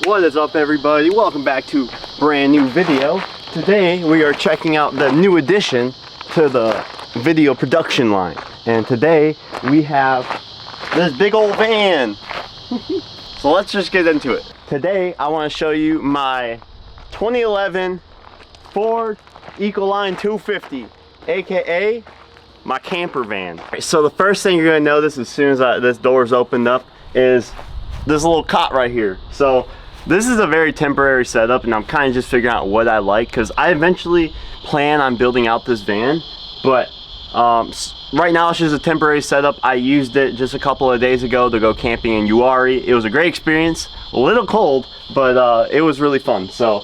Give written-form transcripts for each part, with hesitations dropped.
What is up, everybody? Welcome back to a brand new video. Today we are checking out the new addition to the video production line, and today we have this big old van. So let's just get into it. Today I want to show you my 2011 Ford Ecoline 250, aka my camper van. So the first thing you're gonna notice as soon as this door is opened up is this little cot right here. So this is a very temporary setup, and I'm kind of just figuring out what I like, because I eventually plan on building out this van, but right now it's just a temporary setup. I used it just a couple of days ago to go camping in Uwharrie. It was a great experience, a little cold, but it was really fun. So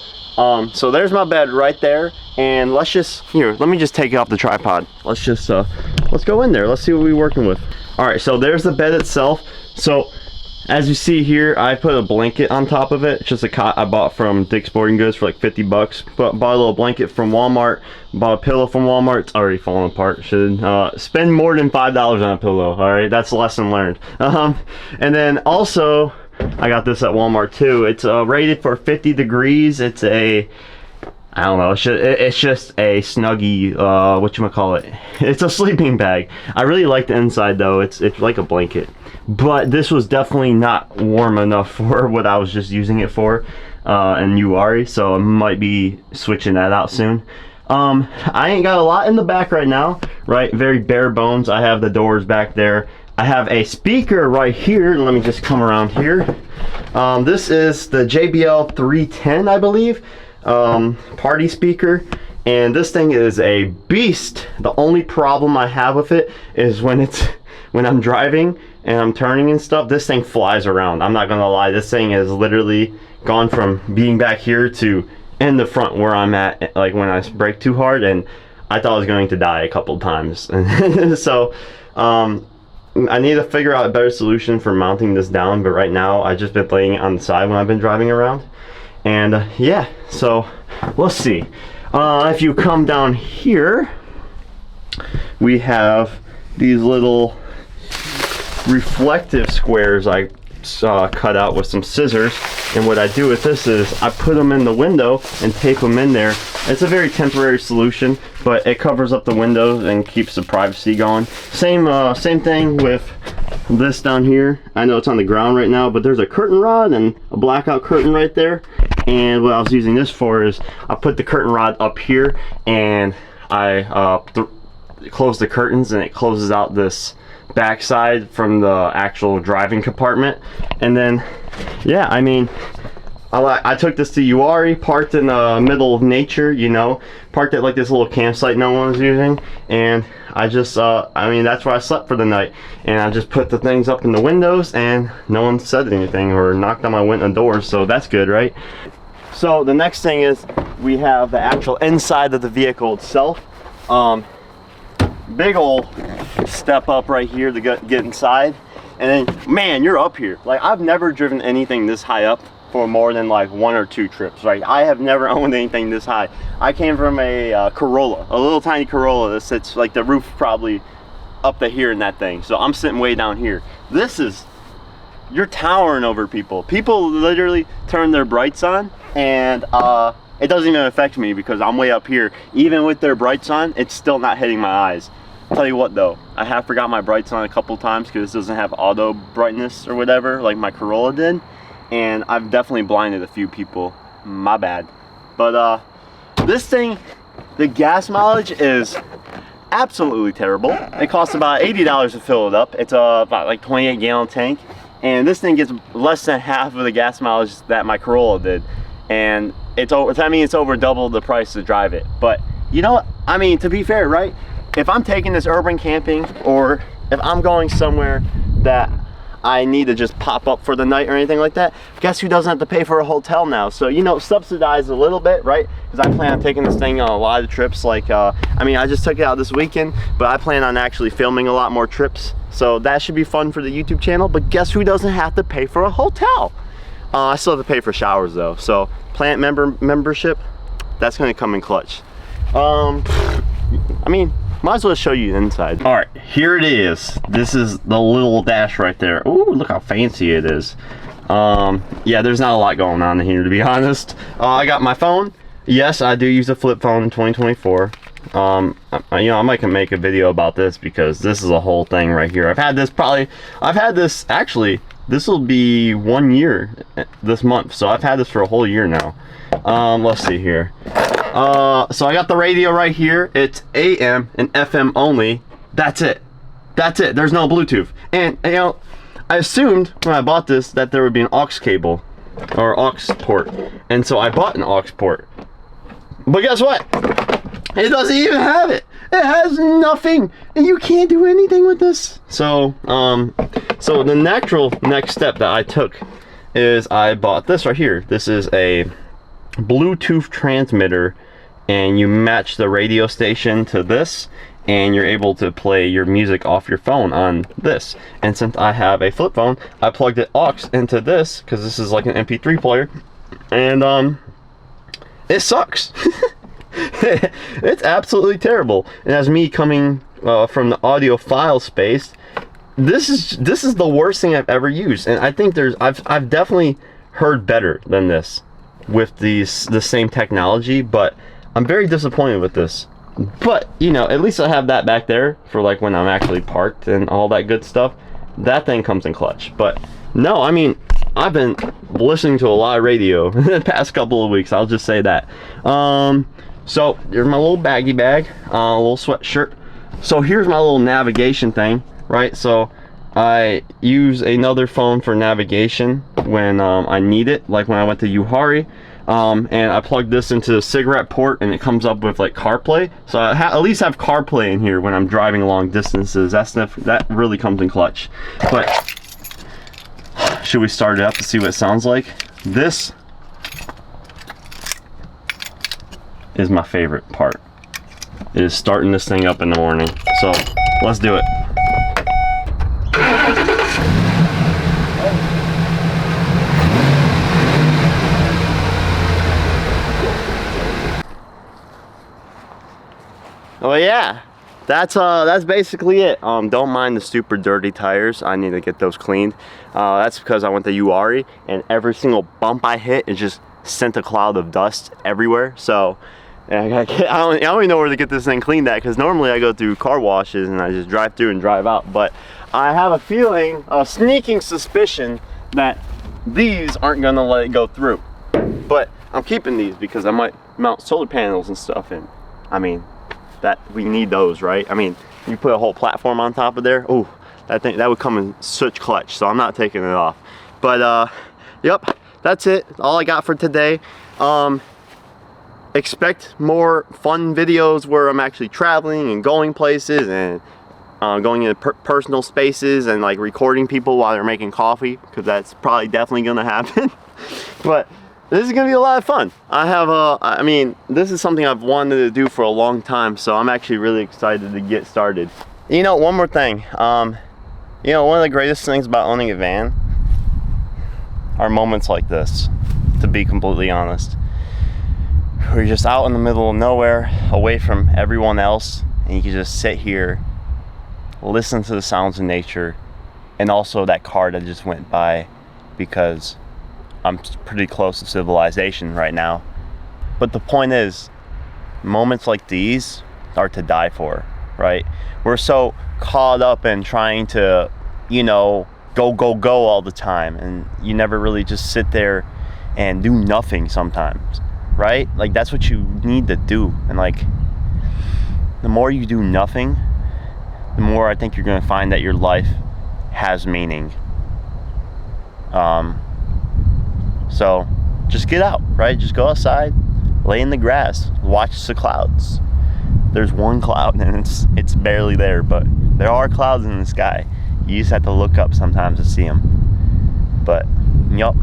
so there's my bed right there, and let's just, here, let me just take it off the tripod. Let's just let's go in there. Let's see what we're working with. All right, so there's the bed itself. So as you see here, I put a blanket on top of it. It's just a cot I bought from Dick's Sporting Goods for like 50 bucks. Bought a little blanket from Walmart. Bought a pillow from Walmart. It's already falling apart. Should spend more than $5 on a pillow. All right, that's a lesson learned. And then also, I got this at Walmart too. It's rated for 50 degrees. It's a, I don't know, it's just a Snuggie, whatchamacallit. It's a sleeping bag. I really like the inside though. It's like a blanket. But this was definitely not warm enough for what I was just using it for in Uwharrie, so I might be switching that out soon. I ain't got a lot in the back right now, right? Very bare bones. I have the doors back there. I have a speaker right here. Let me just come around here. This is the JBL 310, I believe, party speaker. And this thing is a beast. The only problem I have with it is when I'm driving and I'm turning and stuff, this thing flies around. I'm not gonna lie, this thing has literally gone from being back here to in the front where I'm at, like when I brake too hard, and I thought I was going to die a couple times. So I need to figure out a better solution for mounting this down, but right now I've just been laying it on the side when I've been driving around. And yeah, so we'll see. If you come down here, we have these little reflective squares I cut out with some scissors, and what I do with this is I put them in the window and tape them in there. It's a very temporary solution, but it covers up the windows and keeps the privacy going. Same thing with this down here. I know it's on the ground right now, but there's a curtain rod and a blackout curtain right there, and what I was using this for is I put the curtain rod up here, and I close the curtains, and it closes out this backside from the actual driving compartment. And then yeah, I mean, I took this to Uwharrie, parked in the middle of nature, you know, parked at like this little campsite no one was using, and I just I mean, that's where I slept for the night, and I just put the things up in the windows, and no one said anything or knocked on my window doors, so that's good, right? So the next thing is we have the actual inside of the vehicle itself. Big old step up right here to get inside, and then man, you're up here. Like, I've never driven anything this high up for more than like 1 or 2 trips, right? I have never owned anything this high. I came from a Corolla, a little tiny Corolla that sits like the roof probably up to here in that thing, so I'm sitting way down here. This is, you're towering over people. People literally turn their brights on, and it doesn't even affect me because I'm way up here. Even with their brights on, it's still not hitting my eyes. Tell you what though, I have forgot my brights on a couple times because it doesn't have auto brightness or whatever like my Corolla did, and I've definitely blinded a few people. My bad. But this thing, the gas mileage is absolutely terrible. It costs about $80 to fill it up. It's about like 28-gallon tank, and this thing gets less than half of the gas mileage that my Corolla did, and it's over double the price to drive it. But you know what, I mean, to be fair, right? If I'm taking this urban camping, or if I'm going somewhere that I need to just pop up for the night or anything like that, guess who doesn't have to pay for a hotel now? So, you know, subsidize a little bit, right? Because I plan on taking this thing on a lot of trips. Like, I mean, I just took it out this weekend, but I plan on actually filming a lot more trips. So that should be fun for the YouTube channel. But guess who doesn't have to pay for a hotel? I still have to pay for showers though. So Planet membership, that's gonna come in clutch. I mean, might as well show you the inside. All right, here it is. This is the little dash right there. Ooh, look how fancy it is. Yeah, there's not a lot going on here, to be honest. I got my phone. Yes, I do use a flip phone in 2024. You know, I might make a video about this because this is a whole thing right here. I've had this actually, this will be 1 year this month, so I've had this for a whole year now. Let's see here. So I got the radio right here. It's AM and FM only. That's it. That's it. There's no Bluetooth. And you know, I assumed when I bought this that there would be an aux cable or aux port, and so I bought an aux port. But guess what? It doesn't even have it. It has nothing, and you can't do anything with this. So, so the natural next step that I took is I bought this right here. This is a Bluetooth transmitter, and you match the radio station to this, and you're able to play your music off your phone on this. And since I have a flip phone, I plugged it aux into this because this is like an MP3 player, and it sucks. It's absolutely terrible. And as me coming from the audiophile space, this is the worst thing I've ever used. And I think I've definitely heard better than this with the same technology, but I'm very disappointed with this. But you know, at least I have that back there for like when I'm actually parked and all that good stuff. That thing comes in clutch. But no, I mean, I've been listening to a lot of radio in the past couple of weeks, I'll just say that. So here's my little baggy bag, a little sweatshirt. So here's my little navigation thing, right? So I use another phone for navigation when I need it, like when I went to Uhari. And I plugged this into the cigarette port, and it comes up with like CarPlay. So I at least have CarPlay in here when I'm driving long distances. That really comes in clutch. But should we start it up to see what it sounds like? This is my favorite part. It is starting this thing up in the morning. So let's do it. Oh yeah, that's basically it. Don't mind the super dirty tires. I need to get those cleaned. That's because I went to Uari, and every single bump I hit, it just sent a cloud of dust everywhere. So I don't even know where to get this thing cleaned at, because normally I go through car washes and I just drive through and drive out. But I have a feeling, a sneaking suspicion, that these aren't gonna let it go through. But I'm keeping these because I might mount solar panels and stuff, and I mean, that we need those, right? I mean, you put a whole platform on top of there, oh, that would come in such clutch. So I'm not taking it off. But yep, that's it. All I got for today. Expect more fun videos where I'm actually traveling and going places and going into personal spaces and like recording people while they're making coffee, because that's probably definitely gonna happen. But this is gonna be a lot of fun. I mean, this is something I've wanted to do for a long time, so I'm actually really excited to get started. You know, one more thing. You know, one of the greatest things about owning a van are moments like this, to be completely honest. We're just out in the middle of nowhere, away from everyone else, and you can just sit here, listen to the sounds of nature, and also that car that just went by, because I'm pretty close to civilization right now. But the point is, moments like these are to die for, right? We're so caught up in trying to, you know, go all the time, and you never really just sit there and do nothing sometimes, right? Like, that's what you need to do. And like, the more you do nothing, the more I think you're gonna find that your life has meaning. So just get out, right? Just go outside, lay in the grass, watch the clouds. There's one cloud and it's barely there, but there are clouds in the sky. You just have to look up sometimes to see them. But yup.